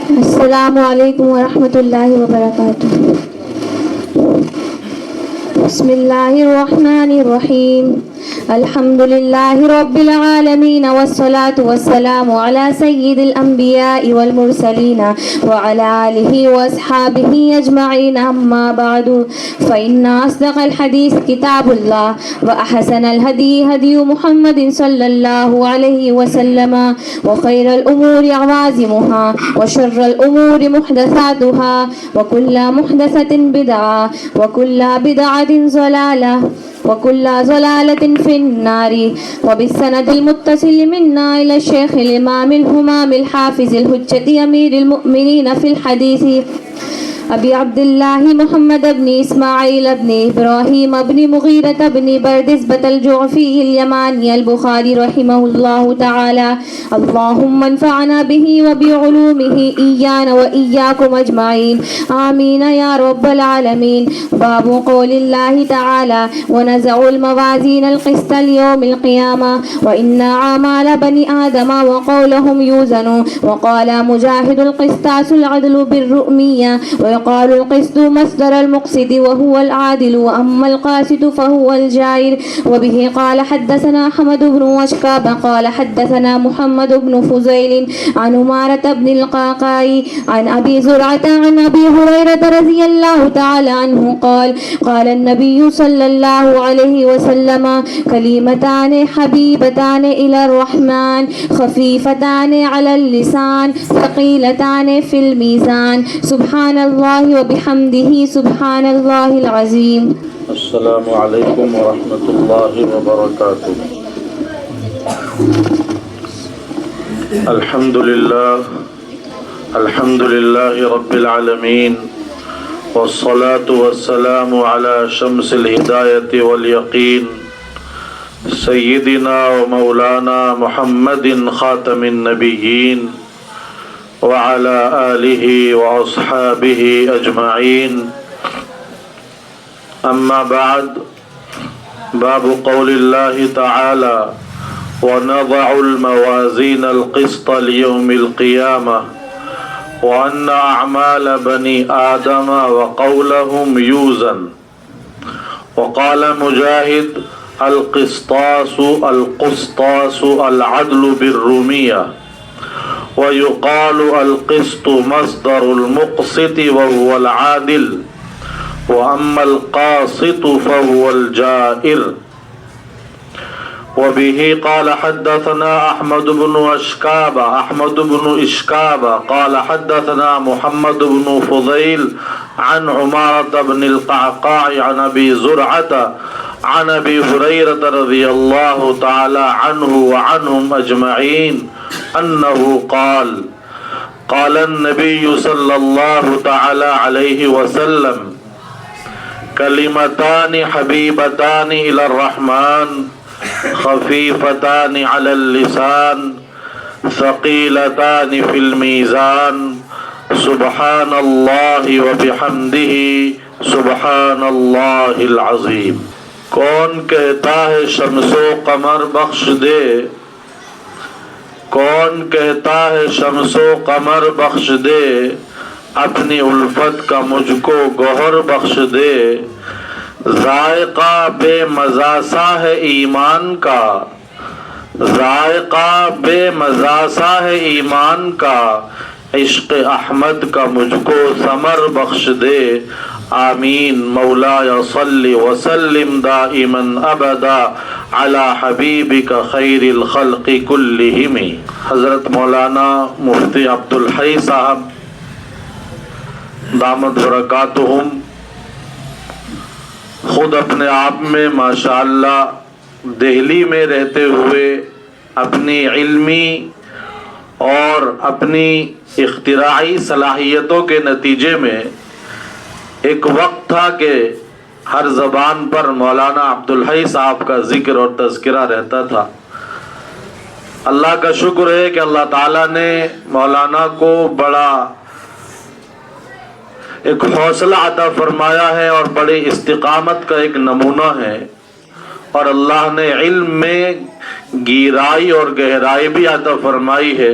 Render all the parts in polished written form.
السلام علیکم ورحمۃ اللہ وبرکاتہ۔ بسم اللہ الرحمن الرحیم۔ الحمد للہ رب العالمین والصلاة والسلام علی سید الانبیاء والمرسلین وعلی آلہ واصحابہ اجمعین، اما بعد فإن اصدق الحدیث کتاب اللہ واحسن الہدی ہدی محمد صلی اللہ علیہ وسلم وخیر الامور عوازمها وشر الامور محدثاتها وكل محدثة بدعة وكل بدعة ضلالة وكل ضلالة في النار۔ وبالسند المتصل منا إلى الشيخ الإمام الهمام الحافظ الحجة أمير المؤمنين في الحديث أبي عبد الله محمد بن إسماعيل بن إبراهيم بن مغيرة بن بردزبة الجعفي اليماني البخاري رحمه الله تعالى، اللهم انفعنا به وبعلومه إيانا وإياكم أجمعين، آمين يا رب العالمين۔ باب قول الله تعالى ونزع الموازين القسط ليوم القيامة وإن أعمال بني آدم وقولهم يوزن، وقال مجاهد القسطاس العدل بالرؤمية، ويقال القسط مصدر المقسط وهو العادل، وأما القاسط فهو الجائر۔ وبه قال حدثنا أحمد بن وشكاب قال حدثنا محمد بن فضيل عن عمارة بن القعقاع عن أبي زرعة عن أبي هريرة رضي الله تعالى عنه قال قال النبي صلى الله عليه وسلم كلمتان حبيبتان إلى الرحمن خفيفتان على اللسان ثقيلتان في الميزان، سبحان الله وبحمده سبحان الله العظيم۔ السلام علیکم ورحمۃ اللہ وبرکاتہ۔ الحمد للہ رب العالمین، والصلاة والسلام على شمس الہدایۃ والیقین، سیدنا و مولانا محمد خاتم النبیین وعلى آلہ واصحابہ اجمعین، اما بعد۔ باب قول اللہ تعالی ونضع الموازین القسط لیوم القیامہ وأن أعمال بني آدم وقولهم يوزن، وقال مجاهد القسطاس العدل بالرومية، ويقال القسط مصدر المقسط وهو العادل، وأما القاسط فهو الجائر۔ وبه قال حدثنا أحمد بن إشكاب قال حدثنا محمد بن فضيل عن عمارة بن القعقاع عن أبي زرعة عن أبي هريرة رضي الله تعالى عنه وعنهم أجمعين أنه قال قال النبي صلى الله تعالى عليه وسلم كلمتان حبيبتان إلى الرحمن خفيفتان على اللسان ثقيلتان في الميزان، سبحان الله وبحمده سبحان الله العظيم۔ کون کہتا ہے شمس و قمر بخش دے، کون کہتا ہے شمس و قمر بخش دے، اپنی الفت کا مجھ کو گوہر بخش دے، ذائقہ بے مزہ سا ہے ایمان کا، ذائقہ بے مزہ سا ہے ایمان کا، عشق احمد کا مجھ کو ثمر بخش دے، آمین۔ مولایا صلی وسلم دائما ابدا علی حبیبک خیر الخلق کلہم۔ حضرت مولانا مفتی عبدالحی صاحب دامت برکاتہم خود اپنے آپ میں ماشاءاللہ دہلی میں رہتے ہوئے اپنی علمی اور اپنی اختراعی صلاحیتوں کے نتیجے میں ایک وقت تھا کہ ہر زبان پر مولانا عبدالحی صاحب کا ذکر اور تذکرہ رہتا تھا۔ اللہ کا شکر ہے کہ اللہ تعالیٰ نے مولانا کو بڑا ایک حوصلہ عطا فرمایا ہے اور بڑے استقامت کا ایک نمونہ ہے، اور اللہ نے علم میں گہرائی اور گہرائی بھی عطا فرمائی ہے۔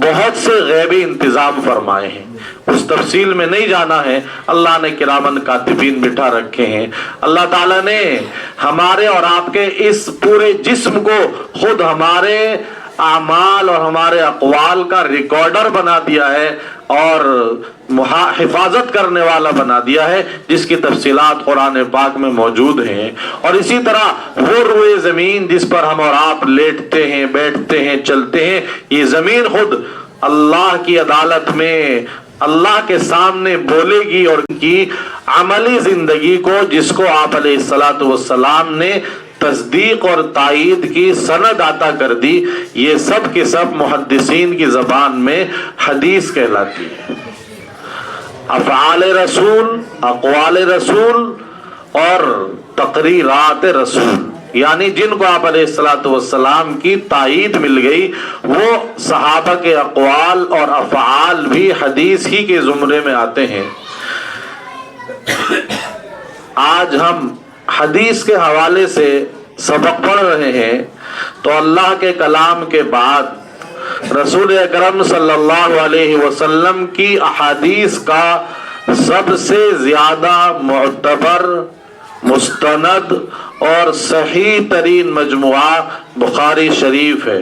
بہت سے غیبی انتظام فرمائے ہیں، اس تفصیل میں نہیں جانا ہے۔ اللہ نے کرامن کاتبین بٹھا رکھے ہیں۔ اللہ تعالیٰ نے ہمارے اور آپ کے اس پورے جسم کو خود ہمارے اعمال اور ہمارے اقوال کا ریکارڈر بنا دیا ہے اور حفاظت کرنے والا بنا دیا ہے، جس کی تفصیلات قرآن پاک میں موجود ہیں۔ اور اسی طرح وہ روئے زمین جس پر ہم اور آپ لیٹتے ہیں، بیٹھتے ہیں، چلتے ہیں، یہ زمین خود اللہ کی عدالت میں اللہ کے سامنے بولے گی اور ان کی عملی زندگی کو، جس کو آپ علیہ السلام نے تصدیق اور تائید کی سند عطا کر دی، یہ سب کے سب محدثین کی زبان میں حدیث کہلاتی ہے۔ افعال رسول، اقوال رسول اور تقریرات رسول، یعنی جن کو آپ علیہ السلام کی تائید مل گئی، وہ صحابہ کے اقوال اور افعال بھی حدیث ہی کے زمرے میں آتے ہیں۔ آج ہم حدیث کے حوالے سے سبق پڑھ رہے ہیں تو اللہ کے کلام کے بعد رسول اکرم صلی اللہ علیہ وسلم کی احادیث کا سب سے زیادہ معتبر، مستند اور صحیح ترین مجموعہ بخاری شریف ہے۔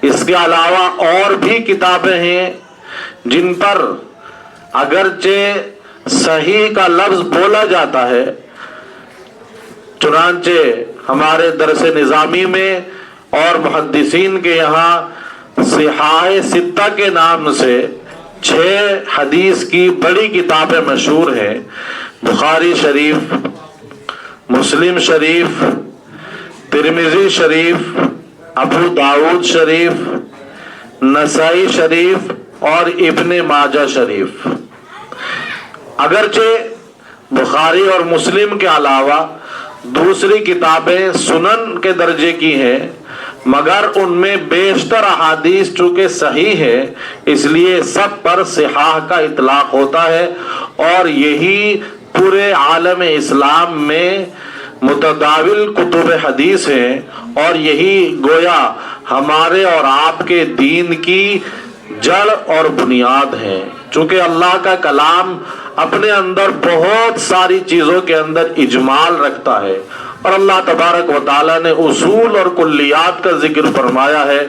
اس کے علاوہ اور بھی کتابیں ہیں جن پر اگرچہ صحیح کا لفظ بولا جاتا ہے، چنانچہ ہمارے درس نظامی میں اور محدثین کے یہاں صحاح ستہ کے نام سے 6 حدیث کی بڑی کتابیں مشہور ہیں: بخاری شریف، مسلم شریف، ترمذی شریف، ابو داؤد شریف، نسائی شریف اور ابن ماجہ شریف۔ اگرچہ بخاری اور مسلم کے علاوہ دوسری کتابیں سنن کے درجے کی ہیں، مگر ان میں بیشتر احادیث چونکہ صحیح ہے، اس لیے سب پر صحاح کا اطلاق ہوتا ہے، اور یہی پورے عالم اسلام میں متداول کتب حدیث ہیں، اور یہی گویا ہمارے اور آپ کے دین کی جڑ اور بنیاد ہیں۔ چونکہ اللہ کا کلام اپنے اندر بہت ساری چیزوں کے اندر اجمال رکھتا ہے، اور اللہ تبارک و تعالیٰ نے اصول اور کلیات کا ذکر فرمایا ہے،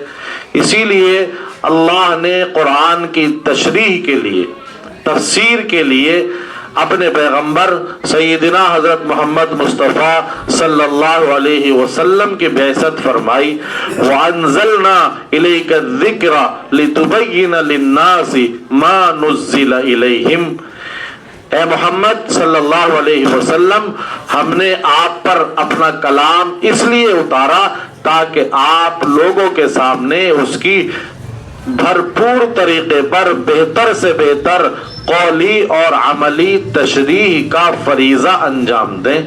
اسی لیے اللہ نے قرآن کی تشریح کے لیے، تفسیر کے لیے اپنے پیغمبر سیدنا حضرت محمد مصطفیٰ صلی اللہ علیہ وسلم کی بعثت فرمائی۔ وَأَنزَلْنَا إِلَيْكَ الذِّكْرَ لِتُبَيِّنَ لِلنَّاسِ مَا نُزِّلَ إِلَيْهِمْ۔ اے محمد صلی اللہ علیہ وسلم، ہم نے آپ پر اپنا کلام اس لیے اتارا تاکہ آپ لوگوں کے سامنے اس کی بھرپور طریقے پر بہتر سے بہتر قولی اور عملی تشریح کا فریضہ انجام دیں۔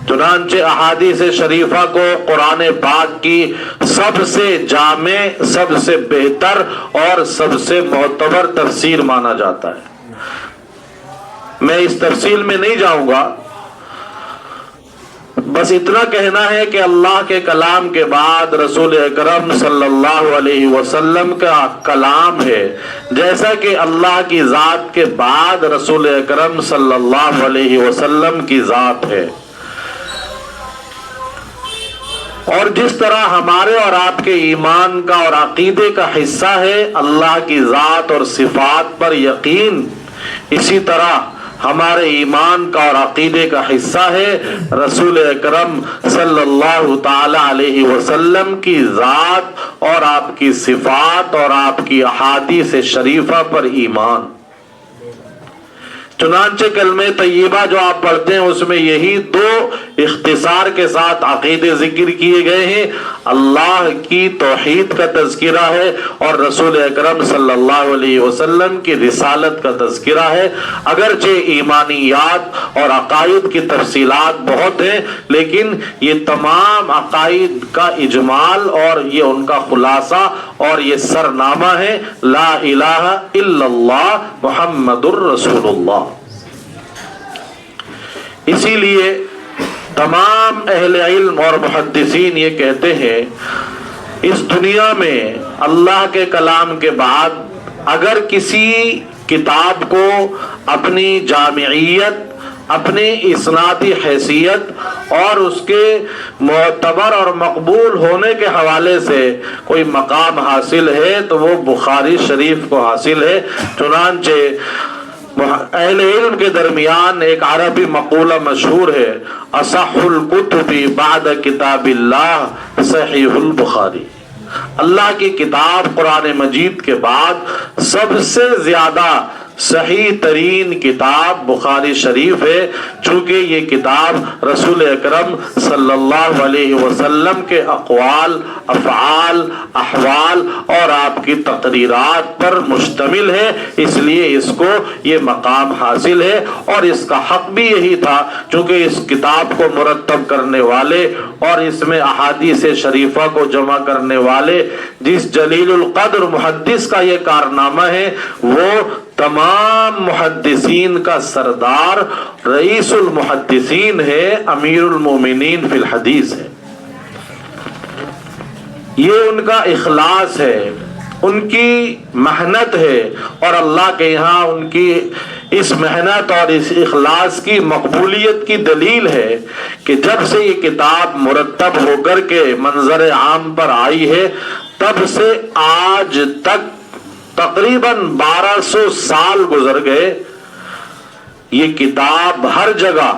چنانچہ احادیث شریفہ کو قرآن پاک کی سب سے جامع، سب سے بہتر اور سب سے معتبر تفسیر مانا جاتا ہے۔ میں اس تفصیل میں نہیں جاؤں گا، بس اتنا کہنا ہے کہ اللہ کے کلام کے بعد رسول اکرم صلی اللہ علیہ وسلم کا کلام ہے، جیسا کہ اللہ کی ذات کے بعد رسول اکرم صلی اللہ علیہ وسلم کی ذات ہے۔ اور جس طرح ہمارے اور آپ کے ایمان کا اور عقیدے کا حصہ ہے اللہ کی ذات اور صفات پر یقین، اسی طرح ہمارے ایمان کا اور عقیدے کا حصہ ہے رسول اکرم صلی اللہ تعالی علیہ وسلم کی ذات اور آپ کی صفات اور آپ کی احادیث شریفہ پر ایمان۔ چنانچہ کلمہ طیبہ جو آپ پڑھتے ہیں اس میں یہی 2 اختصار کے ساتھ عقیدے ذکر کیے گئے ہیں، اللہ کی توحید کا تذکرہ ہے اور رسول اکرم صلی اللہ علیہ وسلم کی رسالت کا تذکرہ ہے۔ اگرچہ ایمانیات اور عقائد کی تفصیلات بہت ہیں، لیکن یہ تمام عقائد کا اجمال اور یہ ان کا خلاصہ اور یہ سرنامہ ہے لا الہ الا اللہ محمد الرسول اللہ۔ اسی لیے تمام اہل علم اور محدثین یہ کہتے ہیں اس دنیا میں اللہ کے کلام کے بعد اگر کسی کتاب کو اپنی جامعیت، اپنی اسنادی حیثیت اور اس کے معتبر اور مقبول ہونے کے حوالے سے کوئی مقام حاصل ہے تو وہ بخاری شریف کو حاصل ہے۔ چنانچہ اہل علم کے درمیان ایک عربی مقولہ مشہور ہے، اصح الکتب بعد کتاب اللہ صحیح البخاری۔ اللہ کی کتاب قرآن مجید کے بعد سب سے زیادہ صحیح ترین کتاب بخاری شریف ہے، چونکہ یہ کتاب رسول اکرم صلی اللہ علیہ وسلم کے اقوال، افعال، احوال اور آپ کی تقریرات پر مشتمل ہے، اس لیے اس کو یہ مقام حاصل ہے۔ اور اس کا حق بھی یہی تھا، چونکہ اس کتاب کو مرتب کرنے والے اور اس میں احادیث شریفہ کو جمع کرنے والے جس جلیل القدر محدث کا یہ کارنامہ ہے، وہ تمام محدثین کا سردار، رئیس المحدثین ہے، امیر المومنین فی الحدیث ہے۔ یہ ان کا اخلاص ہے، ان کی محنت ہے، اور اللہ کے یہاں ان کی اس محنت اور اس اخلاص کی مقبولیت کی دلیل ہے کہ جب سے یہ کتاب مرتب ہو کر کے منظر عام پر آئی ہے، تب سے آج تک تقریباً 1200 سال گزر گئے، یہ کتاب ہر جگہ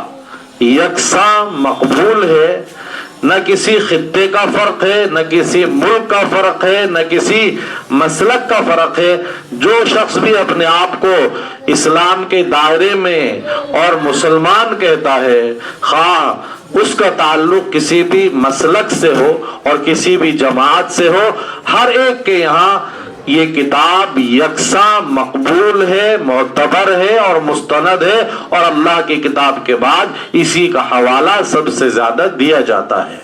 یکساں مقبول ہے، نہ کسی خطے کا فرق ہے، نہ کسی ملک کا فرق ہے، نہ کسی مسلک کا فرق ہے۔ جو شخص بھی اپنے آپ کو اسلام کے دائرے میں اور مسلمان کہتا ہے، خواہ اس کا تعلق کسی بھی مسلک سے ہو اور کسی بھی جماعت سے ہو، ہر ایک کے یہاں یہ کتاب یکساں مقبول ہے، معتبر ہے اور مستند ہے، اور اللہ کی کتاب کے بعد اسی کا حوالہ سب سے زیادہ دیا جاتا ہے۔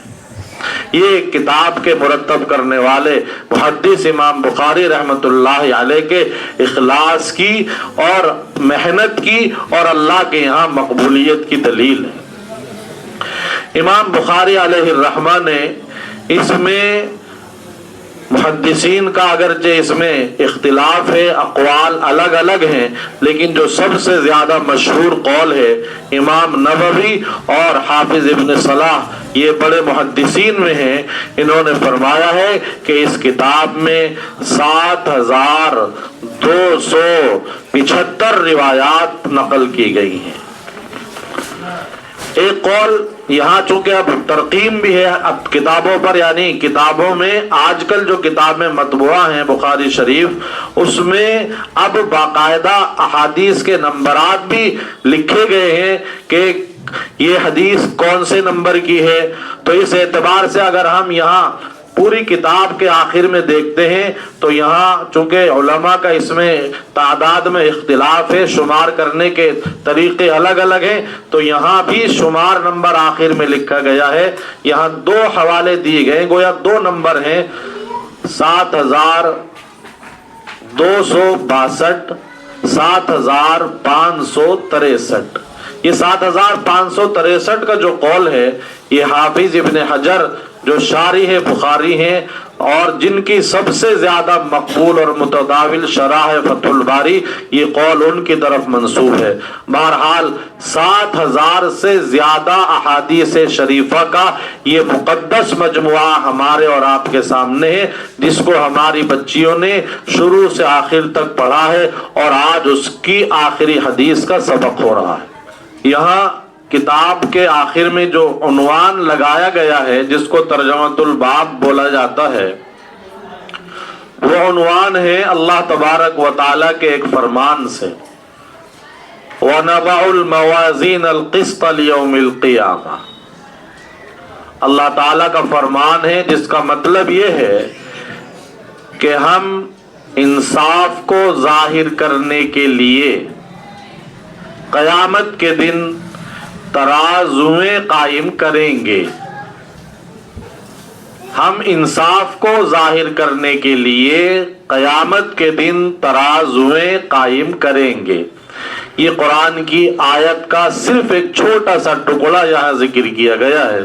یہ کتاب کے مرتب کرنے والے محدث امام بخاری رحمۃ اللہ علیہ کے اخلاص کی اور محنت کی اور اللہ کے یہاں مقبولیت کی دلیل ہے۔ امام بخاری علیہ الرحمہ نے اس میں محدثین کا اگرچہ اس میں اختلاف ہے، اقوال الگ الگ ہیں، لیکن جو سب سے زیادہ مشہور قول ہے امام نووی اور حافظ ابن صلاح، یہ بڑے محدثین میں ہیں، انہوں نے فرمایا ہے کہ اس کتاب میں 7275 روایات نقل کی گئی ہیں۔ ایک قول یہاں چونکہ اب ترقیم بھی ہے اب کتابوں پر، یعنی کتابوں میں آج کل جو کتابیں مطبوعہ ہیں بخاری شریف، اس میں اب باقاعدہ احادیث کے نمبرات بھی لکھے گئے ہیں کہ یہ حدیث کون سے نمبر کی ہے۔ تو اس اعتبار سے اگر ہم یہاں پوری کتاب کے آخر میں دیکھتے ہیں تو یہاں چونکہ علماء کا اس میں تعداد میں اختلاف ہے، شمار کرنے کے طریقے الگ الگ ہیں، تو یہاں بھی شمار نمبر آخر میں لکھا گیا ہے۔ یہاں 2 حوالے دیے گئے، گویا 2 نمبر ہیں، 7262 7563۔ یہ 7563 کا جو قول ہے، یہ حافظ ابن حجر جو شارح بخاری ہیں اور جن کی سب سے زیادہ مقبول اور متداول شرح ہے فتح الباری، یہ قول ان کی طرف منسوب ہے۔ بہرحال 7000 سے زیادہ احادیث شریفہ کا یہ مقدس مجموعہ ہمارے اور آپ کے سامنے ہے، جس کو ہماری بچیوں نے شروع سے آخر تک پڑھا ہے، اور آج اس کی آخری حدیث کا سبق ہو رہا ہے۔ یہاں کتاب کے آخر میں جو عنوان لگایا گیا ہے، جس کو ترجمۃ الباب بولا جاتا ہے، وہ عنوان ہے اللہ تبارک و تعالیٰ کے ایک فرمان سے، وَنَضَعُ الْمَوَازِينَ الْقِسْطَ لِيَوْمِ الْقِيَامَةِ۔ اللہ تعالیٰ کا فرمان ہے جس کا مطلب یہ ہے کہ ہم انصاف کو ظاہر کرنے کے لیے قیامت کے دن ترازویں قائم کریں گے۔ ہم انصاف کو ظاہر کرنے کے لیے قیامت کے دن ترازویں قائم کریں گے۔ یہ قرآن کی آیت کا صرف ایک چھوٹا سا ٹکڑا یہاں ذکر کیا گیا ہے۔